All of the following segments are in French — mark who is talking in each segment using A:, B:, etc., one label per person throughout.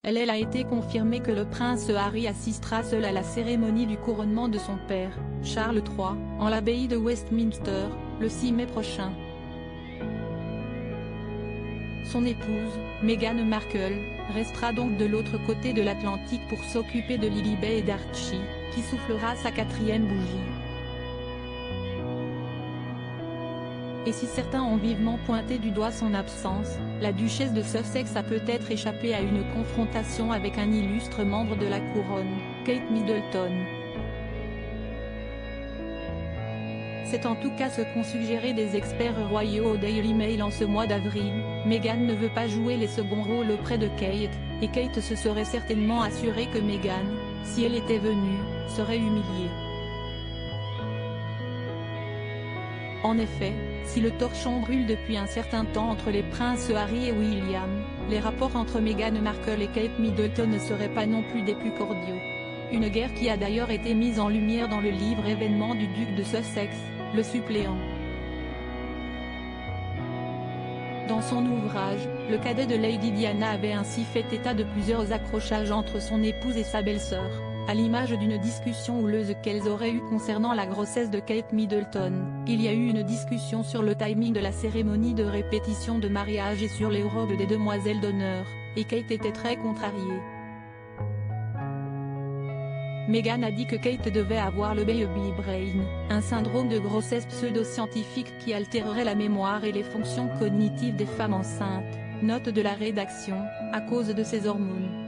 A: Elle a été confirmé que le prince Harry assistera seul à la cérémonie du couronnement de son père, Charles III, en l'abbaye de Westminster, le 6 mai prochain. Son épouse, Meghan Markle, restera donc de l'autre côté de l'Atlantique pour s'occuper de Lilibet et d'Archie, qui soufflera sa 4e bougie. Et si certains ont vivement pointé du doigt son absence, la duchesse de Sussex a peut-être échappé à une confrontation avec un illustre membre de la couronne, Kate Middleton. C'est en tout cas ce qu'ont suggéré des experts royaux au Daily Mail en ce mois d'avril. Meghan ne veut pas jouer les seconds rôles auprès de Kate, et Kate se serait certainement assurée que Meghan, si elle était venue, serait humiliée. En effet, si le torchon brûle depuis un certain temps entre les princes Harry et William, les rapports entre Meghan Markle et Kate Middleton ne seraient pas non plus des plus cordiaux. Une guerre qui a d'ailleurs été mise en lumière dans le livre Événements du duc de Sussex, le suppléant. Dans son ouvrage, le cadet de Lady Diana avait ainsi fait état de plusieurs accrochages entre son épouse et sa belle-sœur, à l'image d'une discussion houleuse qu'elles auraient eue concernant la grossesse de Kate Middleton. Il y a eu une discussion sur le timing de la cérémonie de répétition de mariage et sur les robes des demoiselles d'honneur, et Kate était très contrariée. Meghan a dit que Kate devait avoir le baby brain, un syndrome de grossesse pseudo-scientifique qui altérerait la mémoire et les fonctions cognitives des femmes enceintes, note de la rédaction, à cause de ses hormones.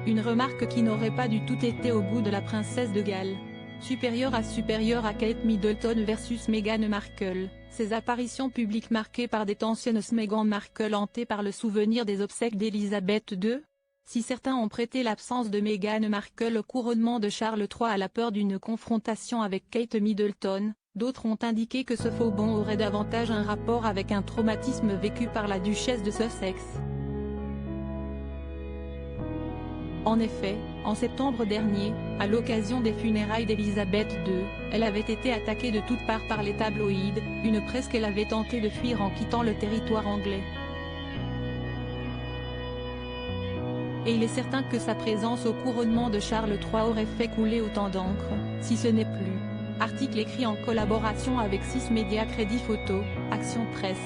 A: Une remarque qui n'aurait pas du tout été au goût de la princesse de Galles. Supérieure à Kate Middleton versus Meghan Markle, ses apparitions publiques marquées par des tensions Meghan Markle hantée par le souvenir des obsèques d'Élisabeth II. Si certains ont prêté l'absence de Meghan Markle au couronnement de Charles III à la peur d'une confrontation avec Kate Middleton, d'autres ont indiqué que ce faux bond aurait davantage un rapport avec un traumatisme vécu par la duchesse de Sussex. En effet, en septembre dernier, à l'occasion des funérailles d'Élisabeth II, elle avait été attaquée de toutes parts par les tabloïds, une presse qu'elle avait tenté de fuir en quittant le territoire anglais. Et il est certain que sa présence au couronnement de Charles III aurait fait couler autant d'encre, si ce n'est plus. Article écrit en collaboration avec 6 médias Crédit Photo, Action Presse.